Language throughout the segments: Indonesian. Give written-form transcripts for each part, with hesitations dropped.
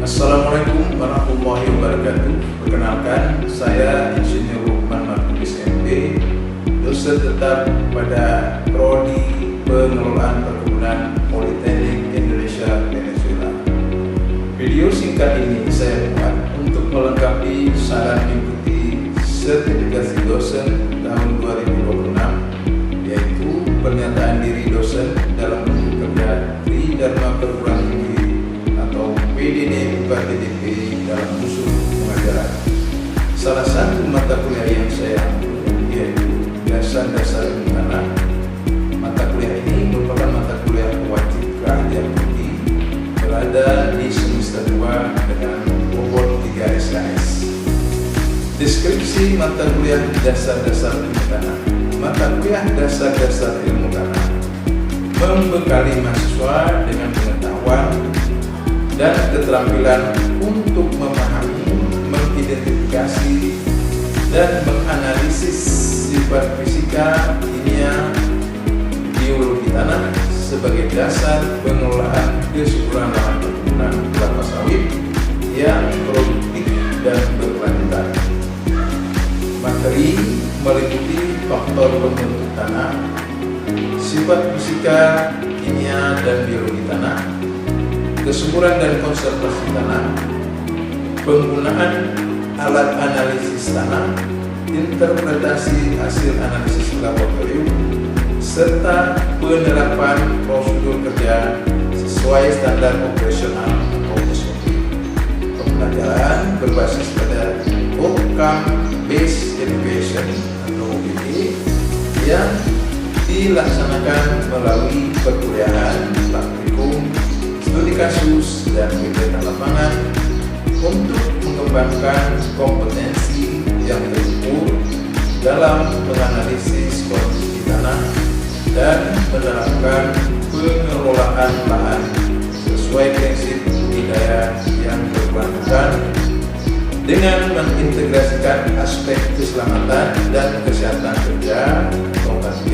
Assalamualaikum warahmatullahi wabarakatuh. Perkenalkan, saya Insinyur Lukman Martubis MP, dosen tetap pada Prodi Pengelolaan Perkebunan Politeknik Indonesia Venezuela. Video singkat ini saya buat untuk melengkapi syarat mengikuti sertifikasi dosen tahun 2026, yaitu pernyataan diri dosen dalam bentuk kerja di Dharma Perguruan Tinggi atau PDD UKTDP dalam unsur pengajaran. Salah satu mata kuliah yang saya ambil yaitu dasar-dasar ilmu tanah. Mata kuliah ini merupakan mata kuliah wajib keahlian tinggi, berada di semester 2 dengan bobot 3 SKS. Deskripsi mata kuliah dasar-dasar ilmu tanah. Mata kuliah dasar-dasar ilmu tanah membekali mahasiswa dengan pengetahuan dan keterampilan untuk memahami, mengidentifikasi, dan menganalisis sifat fisika, kimia, biologi tanah sebagai dasar pengelolaan kesuburan lahan perkebunan kelapa sawit yang produktif dan berkelanjutan. Materi meliputi faktor pembentuk tanah, sifat fisika, kimia, dan biologi tanah, kesuburan dan konservasi tanah, penggunaan alat analisis tanah, interpretasi hasil analisis laboratorium, serta penerapan prosedur kerja sesuai standar operasional atau SOP. Pembelajaran berbasis pada Outcome Based Education atau OBE yang dilaksanakan melalui perkuliahan, praktikum, studi kasus, dan kegiatan lapangan untuk mengembangkan kompetensi yang terukur dalam menganalisis kondisi tanah dan menerapkan pengelolaan lahan sesuai prinsip budidaya yang berkelanjutan dengan mengintegrasikan aspek keselamatan dan kesehatan kerja atau K3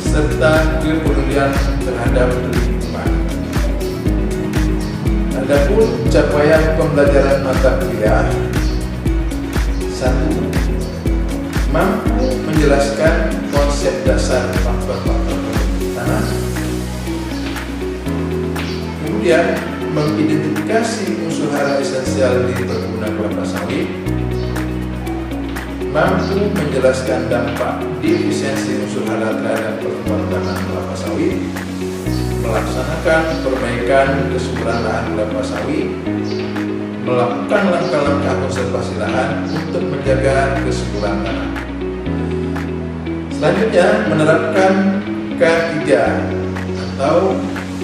serta kepedulian terhadap lingkungan. Adapun capaian pembelajaran mata kuliah 1. Mampu menjelaskan konsep dasar faktor-faktor pembentuk tanah. Kemudian mengidentifikasi unsur hara esensial di perkebunan kelapa sawit. Mampu menjelaskan dampak defisiensi unsur hara terhadap pertumbuhan tanah kelapa sawit. Melaksanakan perbaikan kesuburan lahan kelapa sawit, melakukan langkah-langkah konservasi lahan untuk menjaga kesuburan tanah. Selanjutnya, menerapkan K3 atau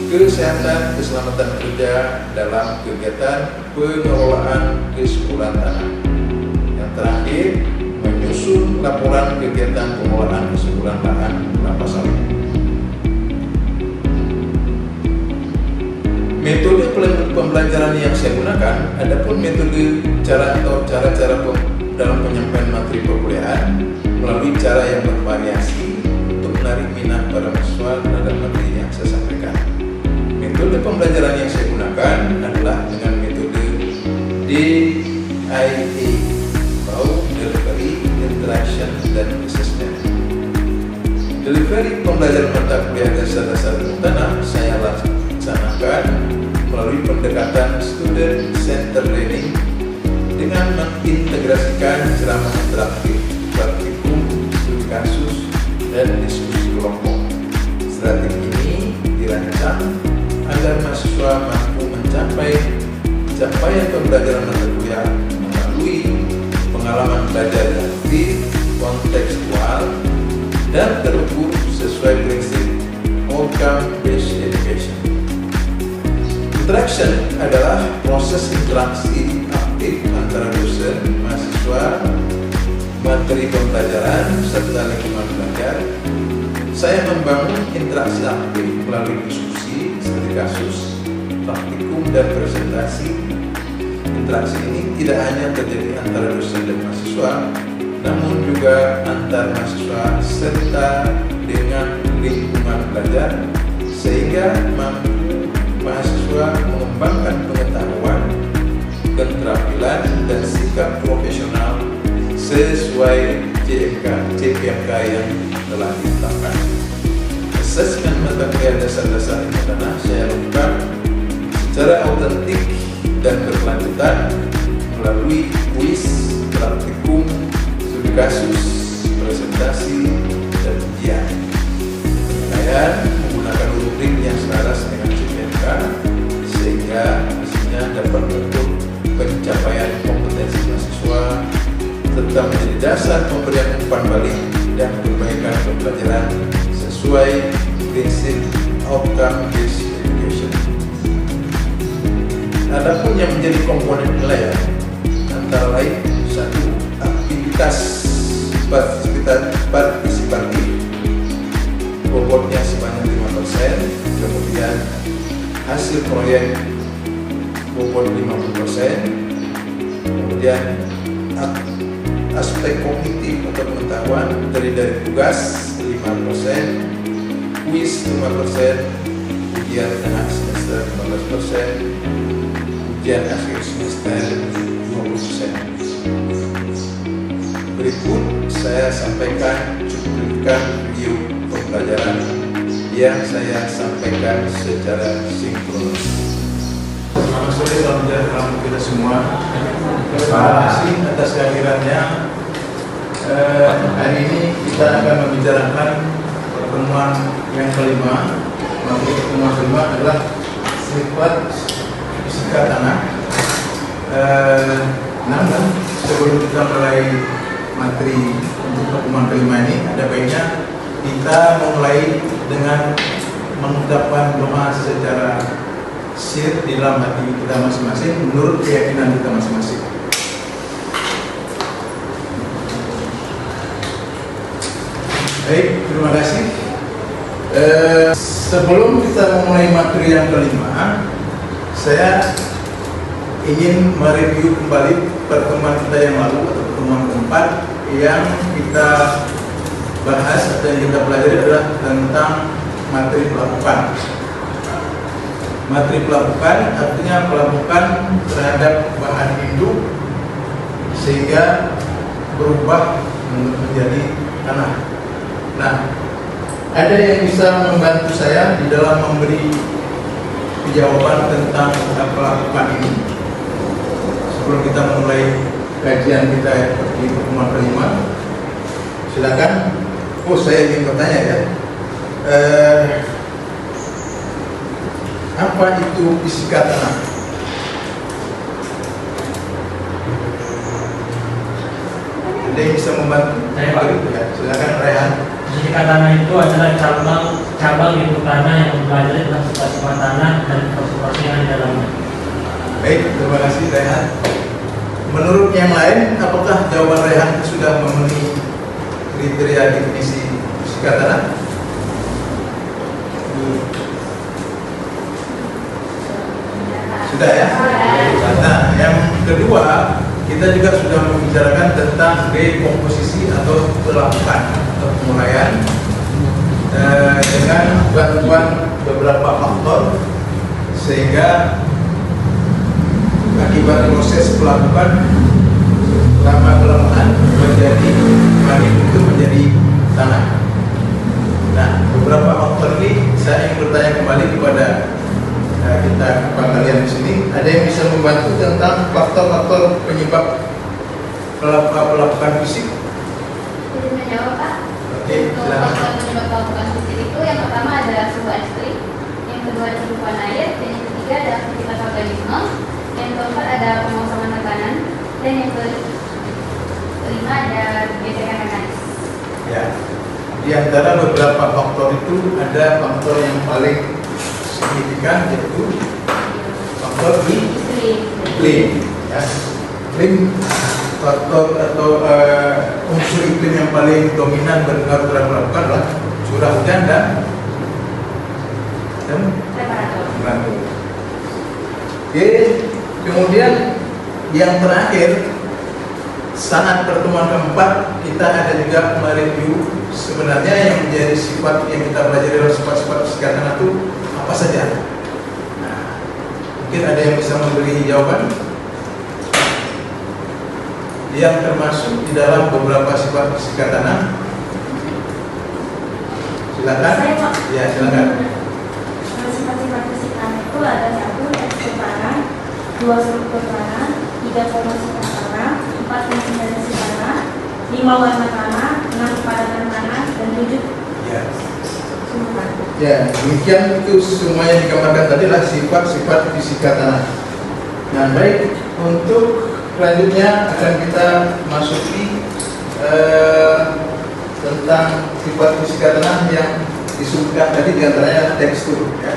kesehatan keselamatan kerja dalam kegiatan pengelolaan kesuburan tanah. Yang terakhir, menyusun laporan kegiatan pengelolaan kesuburan lahan kelapa sawit. Metode pembelajaran yang saya gunakan, adapun metode cara dalam penyampaian materi perkuliahan melalui cara yang bervariasi untuk menarik minat para mahasiswa terhadap materi yang saya sampaikan. Metode pembelajaran yang saya gunakan adalah dengan metode DIA atau Delivery, Interaction, dan Assessment. Delivery pembelajaran mata kuliah dasar-dasar ilmu tanah saya laksanakan melalui pendekatan student center learning dengan mengintegrasikan ceramah interaktif, praktikum, studi kasus, dan diskusi kelompok. Strategi ini dirancang agar mahasiswa mampu mencapai capaian pembelajaran mata kuliah melalui pengalaman belajar yang aktif, kontekstual, dan terukur sesuai prinsip Outcome Based Education. Interaction adalah proses interaksi aktif antara dosen, mahasiswa, materi pembelajaran, serta lingkungan belajar. Saya membangun interaksi aktif melalui diskusi, studi kasus, praktikum, dan presentasi. Interaksi ini tidak hanya terjadi antara dosen dan mahasiswa, namun juga antar mahasiswa serta dengan lingkungan belajar, sehingga mampu mahasiswa mengembangkan pengetahuan sesuai CPMK yang telah ditetapkan. Asesmen mata kuliah dasar-dasar ilmu tanah saya lakukan secara autentik dan berkelanjutan melalui kuis, praktikum, studi kasus, presentasi, dan ujian. Penilaian menggunakan rubrik yang selaras dengan CPMK sehingga hasilnya dapat mengukur pencapaian kompetensi mahasiswa tetap menjadi dasar pemberian umpan balik dan perbaikan pembelajaran sesuai prinsip outcome based education. Adapun yang menjadi komponen penilaian antara lain: 1. Aktivitas partisipatif bobotnya sebanyak 5%, kemudian hasil proyek bobot 50%, kemudian aspek kognitif atau pengetahuan dari tugas 5%, kuis 5%, ujian tengah semester 15%, ujian akhir semester 20%. Berikut saya sampaikan cuplikan video pembelajaran yang saya sampaikan secara sinkronis. Selamat sore, salam sejahtera kita semua. Terima kasih atas kehadirannya. Hari ini kita akan membicarakan pertemuan yang kelima. Materi pertemuan kelima adalah sifat fisika tanah. Namun sebelum kita mulai materi untuk pertemuan kelima ini, ada baiknya kita memulai dengan mengucapkan doa secara sir di dalam hati kita masing-masing menurut keyakinan kita masing-masing. Baik, terima kasih. Sebelum kita memulai materi yang kelima, saya ingin mereview kembali pertemuan kita yang lalu atau pertemuan keempat yang kita bahas atau yang kita pelajari adalah tentang materi pelabukan. Materi pelabukan artinya pelabukan terhadap bahan hidup sehingga berubah menjadi tanah. Nah, ada yang bisa membantu saya di dalam memberi jawaban tentang pelabukan ini sebelum kita memulai kajian kita di pertemuan kelima? Silakan. Oh, saya ingin bertanya ya. Apa itu fisika tanah? Ada yang bisa membantu? Saya Pak. Ya, silakan Rehan. Fisika tanah itu adalah cabang ilmu tanah yang mempelajari tentang sifat-sifat tanah dan proses yang ada dalamnya. Baik, terima kasih Rehan. Menurut yang lain, apakah jawaban Rehan sudah memenuhi kriteria definisi fisika tanah? Sudah ya? Nah, yang kedua, kita juga sudah membicarakan tentang dekomposisi atau pelabukan atau penguraian dengan bantuan beberapa faktor sehingga akibat proses pelabukan lama-kelamaan menjadi makin itu menjadi tanah. Nah, beberapa faktor ini saya ingin bertanya kembali kepada kita kalian di sini. Ada yang bisa membantu tentang faktor-faktor penyebab pelabukan fisik? Jadi menjawab Pak. Oke, silakan. Faktor penyebab pelabukan fisik itu yang pertama adalah suhu ekstrim, yang kedua cakupan air, dan yang ketiga adalah aktivitas organisme, yang keempat ada pengosongan tekanan, dan yang kelima ada gesekan mekanis. Ya, di antara beberapa faktor itu ada faktor yang paling signifikan yaitu faktor iklim. Ya, iklim faktor atau unsur iklim yang paling dominan berpengaruh terhadap pelabukan adalah curah hujan dan temperatur. Oke, kemudian yang terakhir saat pertemuan keempat kita ada juga mereview sebenarnya yang menjadi sifat yang kita pelajari dalam sifat-sifat fisika tanah itu apa saja. Nah, mungkin ada yang bisa memberi jawaban. yang termasuk di dalam beberapa sifat fisika tanah? Silakan. Saya, Pak. Ya, silakan. Sifat-sifat fisik tanah itu ada 1 tekstur tanah, 2 struktur tanah, 3 formasi tanah, 4 fungsi tanah, 5 warna tanah, 6 kepadatan tanah, dan 7 Ya. sumber. Ya, demikian itu semua yang digambarkan tadi adalah sifat-sifat fisika tanah. Nah, baik, untuk selanjutnya akan kita masuki tentang sifat fisika tanah yang disebutkan tadi, diantaranya tekstur. Ya.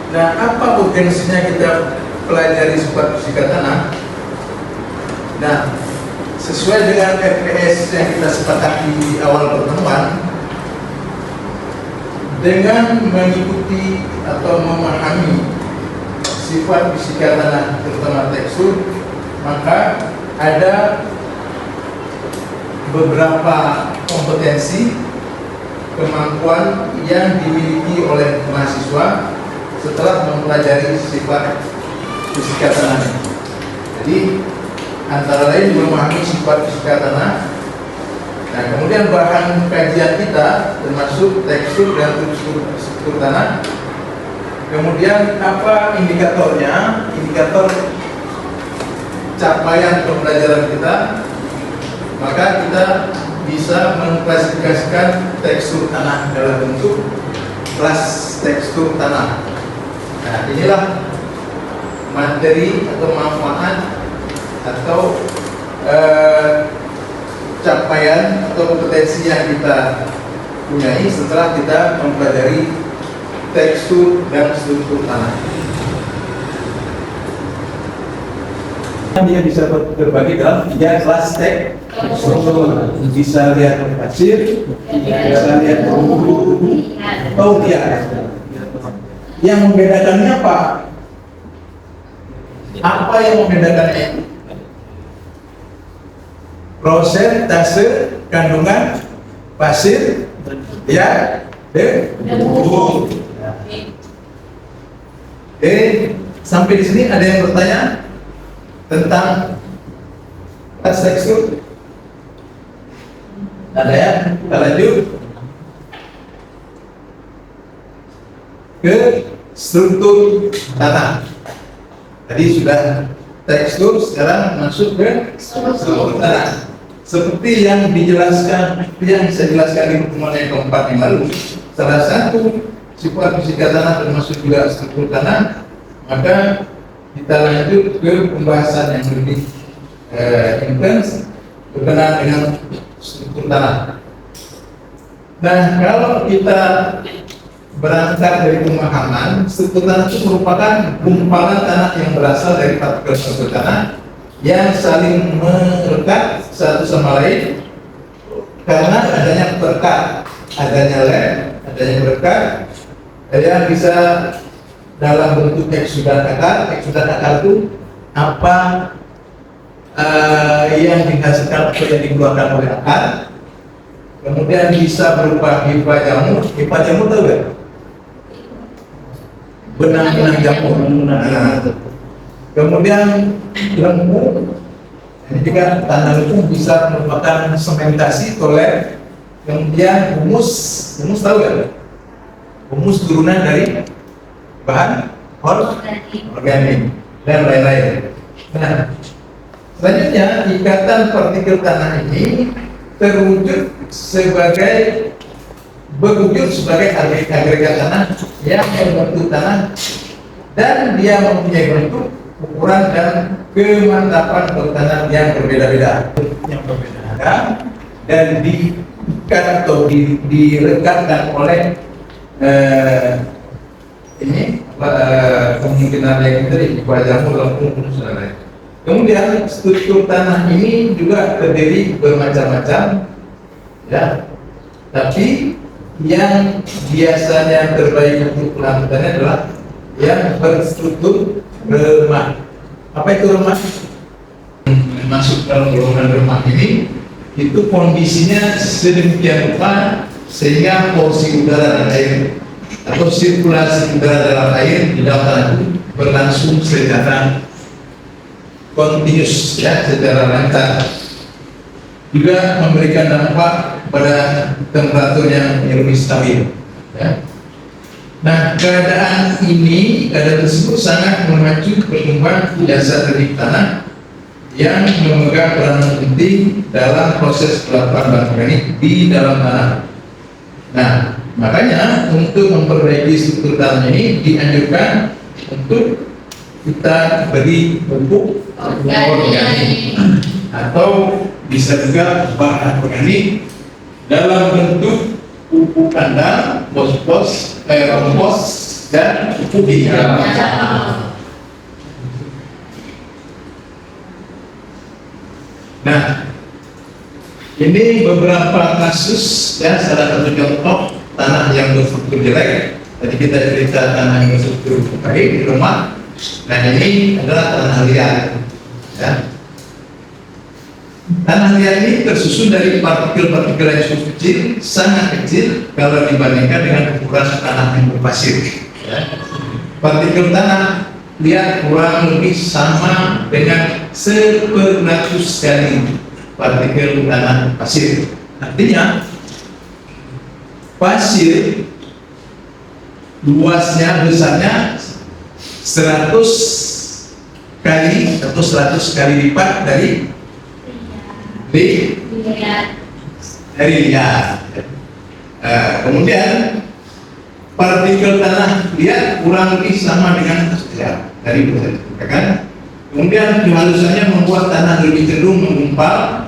Nah, apa potensinya kita pelajari sifat fisika tanah? Nah, sesuai dengan FPS yang kita sepakati di awal pertemuan, dengan mengikuti atau memahami sifat fisika tanah terutama tekstur, maka ada beberapa kompetensi kemampuan yang dimiliki oleh mahasiswa setelah mempelajari sifat fisika tanah. Jadi antara lain memahami sifat fisika tanah. Nah, kemudian bahan kajian kita termasuk tekstur dan struktur tanah. Kemudian apa indikatornya? Indikator capaian pembelajaran kita. Maka kita bisa mengklasifikasikan tekstur tanah dalam bentuk kelas tekstur tanah. Nah, inilah materi atau manfaat atau capaian atau kompetensi yang kita punyai setelah kita mempelajari tekstur dan struktur tanah. Dia bisa terbagi dalam 3 kelas tekstur. Bisa lihat pasir, bisa lihat dia. Yang membedakannya apa? Apa yang membedakannya? Prosentase kandungan pasir, ya, debu. Sampai di sini ada yang bertanya tentang kelas tekstur? Ada ya? Kita lanjut ke struktur tanah. Tadi sudah tekstur, sekarang masuk ke struktur tanah. Seperti yang dijelaskan, yang saya jelaskan di pertemuan yang keempat yang lalu, salah satu sifat fisika tanah termasuk juga struktur tanah. Maka kita lanjut ke pembahasan yang lebih intens berkenaan dengan struktur tanah. Nah, kalau kita berangkat dari pemahaman, struktur tanah itu merupakan gumpalan tanah yang berasal dari partikel tanah yang saling merekat satu sama lain karena adanya perekat, adanya lem, adanya perekat, yang bisa dalam bentuk eksudan akar. Eksudan akar itu apa yang dihasilkan atau yang dikeluarkan oleh akar. Kemudian bisa berupa hifa jamur. Hifa jamur tahu gak? Benang-benang jamur. Nah, kemudian lembu. Ini juga tanah lembu bisa merupakan sementasi oleh. Kemudian humus. Humus tahu gak? Humus turunan dari bahan organik dan lain-lain. Nah, selanjutnya ikatan partikel tanah ini terwujud sebagai agregat tanah yang membentuk tanah, dan dia mempunyai bentuk, ukuran dan kemantapan tanah yang berbeda-beda, dan diikat atau direkatkan oleh kemungkinan yang tadi jamur, lembu, dan lain-lain. Kemudian struktur tanah ini juga terdiri bermacam-macam, ya. Tapi yang biasanya terbaik untuk pelanjutannya adalah yang berstruktur remah. Apa itu remah? Masuk dalam golongan remah ini, itu kondisinya sedemikian rupa sehingga porsi udara dan air atau sirkulasi udara dalam air di dalam tanah itu berlangsung secara continuous ya, secara lancar. Juga memberikan dampak pada temperatur yang lebih stabil ya. Nah, keadaan tersebut sangat memacu pertumbuhan jasa teknik tanah yang memegang peran penting dalam proses pelapukan bahan organik di dalam tanah. Nah, makanya untuk memperbaiki struktur tanah ini dianjurkan untuk kita beri pupuk organik atau bisa juga bahan organik dalam bentuk pupuk kandang, kompos, dan pupuk hijau. Nah, ini beberapa kasus ya, salah satu contoh tanah yang berstruktur jelek. Tadi kita cerita tanah yang berstruktur baik di rumah. Nah, ini adalah tanah liat ya. Tanah liat ini tersusun dari partikel-partikel yang cukup kecil, sangat kecil kalau dibandingkan dengan ukuran tanah yang berpasir ya. Partikel tanah liat kurang lebih sama dengan 1/100 kali partikel tanah pasir. Artinya pasir luasnya, besarnya 100 kali atau 100 kali lipat dari liat. Kemudian partikel tanah liat kurang lebih sama dengan dari kan. Kemudian kehalusannya membuat tanah lebih cenderung menggumpal.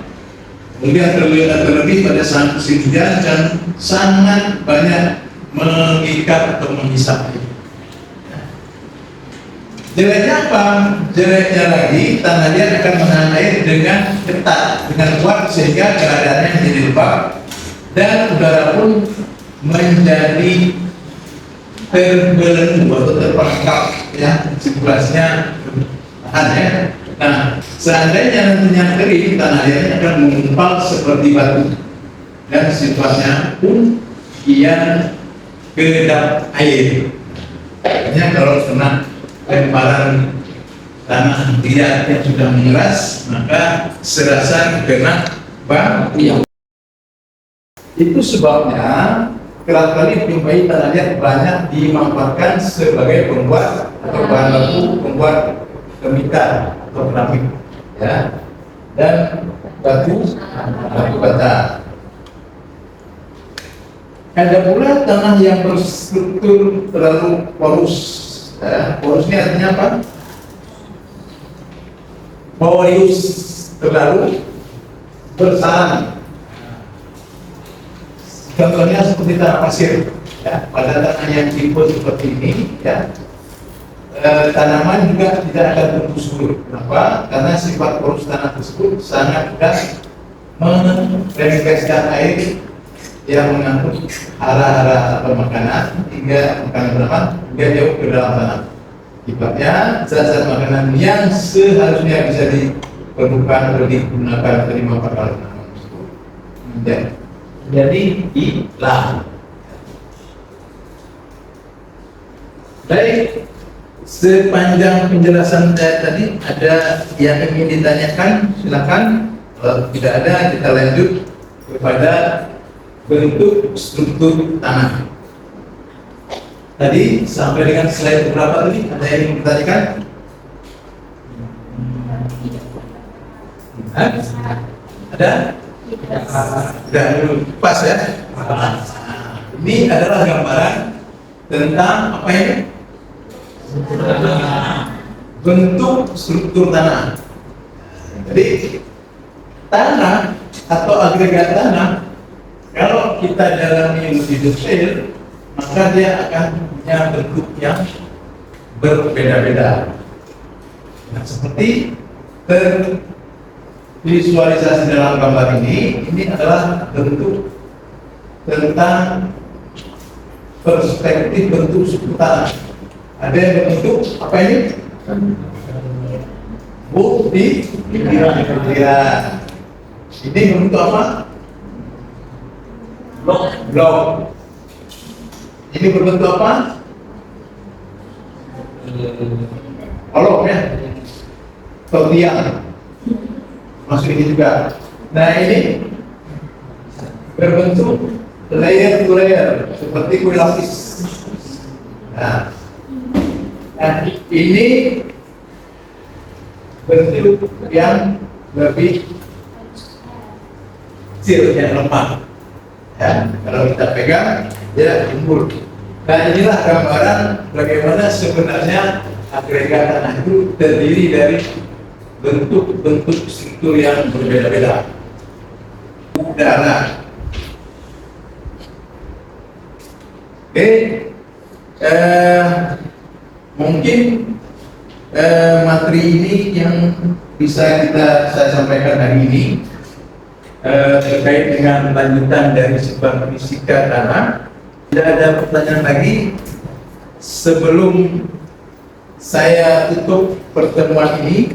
Kemudian terlebih pada saat musim hujan dan sangat banyak mengikat atau menghisap. Jeleknya apa? Jeleknya lagi tanah liat akan menahan air dengan ketat, dengan kuat sehingga keadaannya menjadi lembab dan udara pun menjadi terbelenggu atau terperangkap ya, sirkulasinya tahan ya. Nah, seandainya nantinya kering, tanah liatnya akan menggumpal seperti batu dan situasinya pun kian kedap air. Hanya kalau kena lemparan tanah liat yang sudah mengeras, maka serasa kena batu. Itu sebabnya kerap kali dijumpai tanah liat banyak dimanfaatkan sebagai pembuat atau bahan baku pembuat kemita atau keramik ya, dan batu bata. Ada pula tanah yang berstruktur terlalu porus ya. Porus ini artinya apa? Porus, terlalu bersarang. Contohnya seperti tanah pasir ya. Pada tanah yang tipe seperti ini ya, tanaman juga tidak akan tumbuh subur. Kenapa? Karena sifat porus tanah tersebut sangat mudah merefleksikan air yang mengangkut hara-hara atau makanan hingga makanan tanaman hingga jauh ke dalam tanah. Akibatnya zat-zat makanan yang seharusnya bisa diperlukan atau digunakan atau dimanfaatkan tanaman tersebut jadi hilang. Baik, sepanjang penjelasan saya tadi ada yang ingin ditanyakan, silakan. Kalau tidak ada, kita lanjut kepada bentuk struktur tanah. Tadi sampai dengan slide berapa tadi? Ada yang ingin ditanyakan? Ada? Sudah pas ya? Ini adalah gambaran tentang apa ini? Bentuk struktur tanah. Jadi tanah atau agregat tanah kalau kita dalami lebih detail, maka dia akan punya bentuk yang berbeda-beda. Nah, seperti tervisualisasi dalam gambar ini adalah bentuk tentang perspektif bentuk struktur tanah. Ada yang berbentuk apa ini? Butiran. Ini bentuk apa? Blok. Ini berbentuk apa? Kolom ya. atau tiang. Masuk ini juga. Nah ini berbentuk layer to layer seperti kue lapis. Nah, ini bentuk yang lebih kecil, yang lemah. Ya, kalau kita pegang, dia timbul. Nah inilah gambaran bagaimana sebenarnya agregat tanah itu terdiri dari bentuk-bentuk struktur yang berbeda-beda. Udara. Oke, mungkin materi ini yang bisa saya sampaikan hari ini terkait dengan lanjutan dari sebuah fisika tanah. Tidak ada pertanyaan lagi sebelum saya tutup pertemuan ini.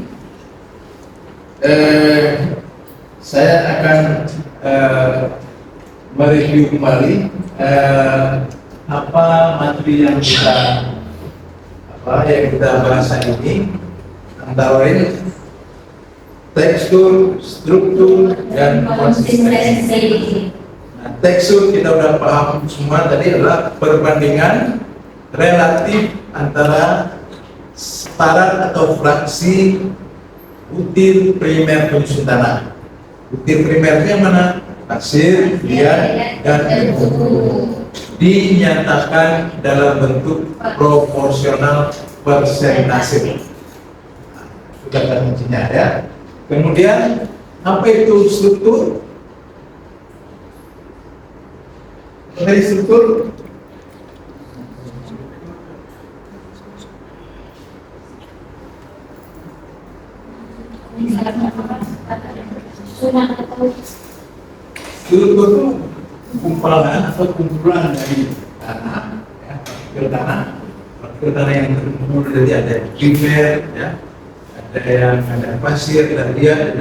Saya akan mereview kembali apa materi yang kita bahas hari ini, antara lain tekstur, struktur, dan konsistensi. Nah, tekstur kita udah paham semua tadi adalah perbandingan relatif antara syarat atau fraksi butir primer penyusun tanah. Butir primer itu yang mana? Pasir, liat, dan debu. Dinyatakan dalam bentuk proporsional persentase. Itu kata kuncinya ya. Kemudian apa itu struktur? Dari struktur struktur itu kumpulan atau kumpulan dari tanah, ya, partikel tanah yang terkumpul dari ada primer, ya, ada pasir, ada liat,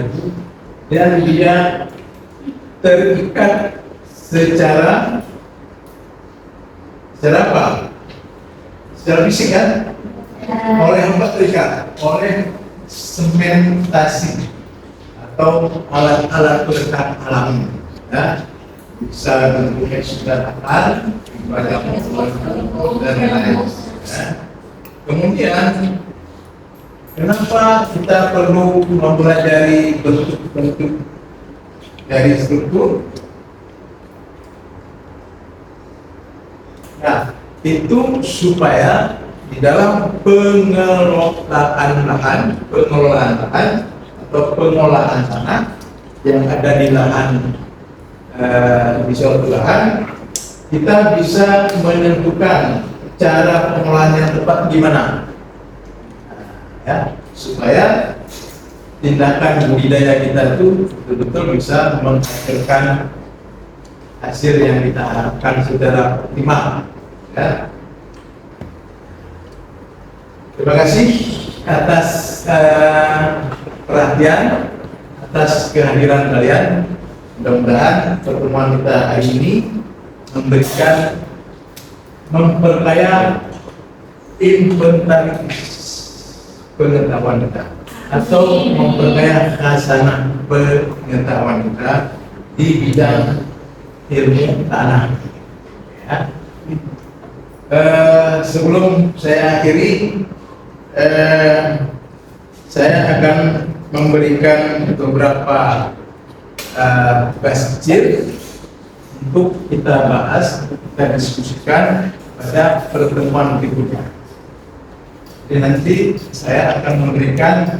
dan dia terikat secara apa? Secara fisik kan? Oleh apa terikat? Oleh sementasi atau alat-alat pelekat alami. Ya, bisa bentuknya sudah tahan, banyak dan lain-lain. Ya. Kemudian, kenapa kita perlu mempelajari bentuk-bentuk dari struktur? Nah, itu supaya di dalam pengelolaan lahan atau pengolahan tanah yang ada di lahan di suatu lahan, kita bisa menentukan cara pengolahan yang tepat gimana, ya, supaya tindakan budidaya kita itu betul-betul bisa menghasilkan hasil yang kita harapkan secara optimal. Ya. Terima kasih atas perhatian, atas kehadiran kalian. Mudah-mudahan pertemuan kita hari ini memperkaya inventaris pengetahuan kita atau memperkaya khasanah pengetahuan kita di bidang ilmu tanah. Ya. Sebelum saya akhiri, saya akan memberikan beberapa tugas kecil untuk kita bahas dan diskusikan pada pertemuan berikutnya. Jadi nanti saya akan memberikan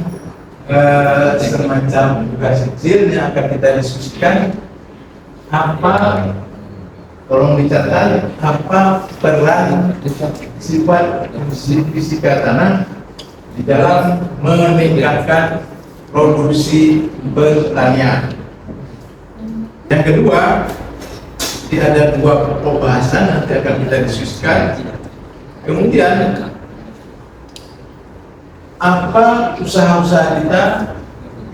semacam tugas kecil yang akan kita diskusikan. Apa, tolong dicatat, apa peran sifat fisika tanah di dalam meningkatkan produksi pertanian. Yang kedua, ada dua pembahasan nanti akan kita diskusikan. Kemudian, apa usaha-usaha kita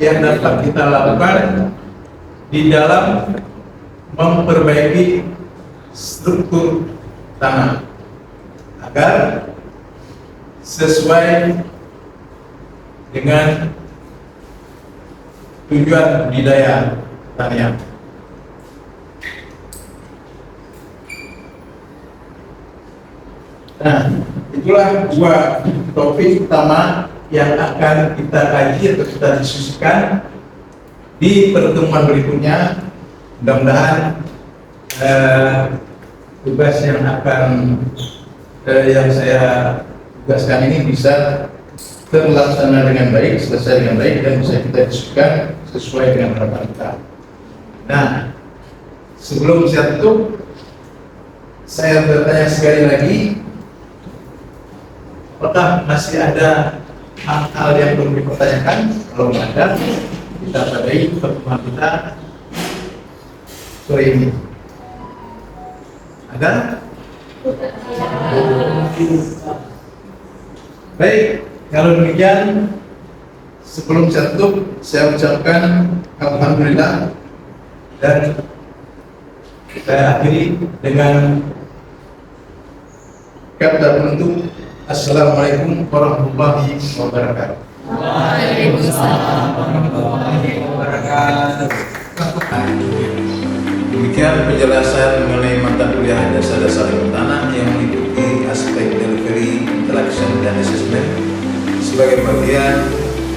yang dapat kita lakukan di dalam memperbaiki struktur tanah agar sesuai dengan tujuan budidaya pertanian. Nah, itulah dua topik utama yang akan kita kaji atau kita diskusikan di pertemuan berikutnya. Mudah-mudahan tugas yang akan yang saya tugaskan ini bisa terlaksana dengan baik, selesai dengan baik, dan bisa kita diskusikan sesuai dengan harapan kita. Nah, sebelum saya tutup, saya bertanya sekali lagi, apakah masih ada hal-hal yang perlu dipertanyakan? Kalau ada, kita padai pertemuan kita sore ini. Ada? Baik, kalau demikian, sebelum saya tutup, saya ucapkan alhamdulillah, dan saya akhiri dengan kata penutup, assalamualaikum warahmatullahi wabarakatuh. Waalaikumsalam warahmatullahi wabarakatuh. Demikian penjelasan mengenai mata kuliah dasar-dasar ilmu tanah yang meliputi aspek delivery, interaction, dan assessment sebagai bagian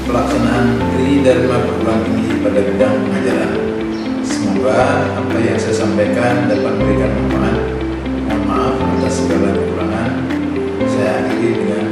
pelaksanaan Tridharma perguruan tinggi pada bidang pengajaran. Semoga apa yang saya sampaikan dapat memberikan manfaat. Mohon maaf atas segala kekurangan. Saya akhiri dengan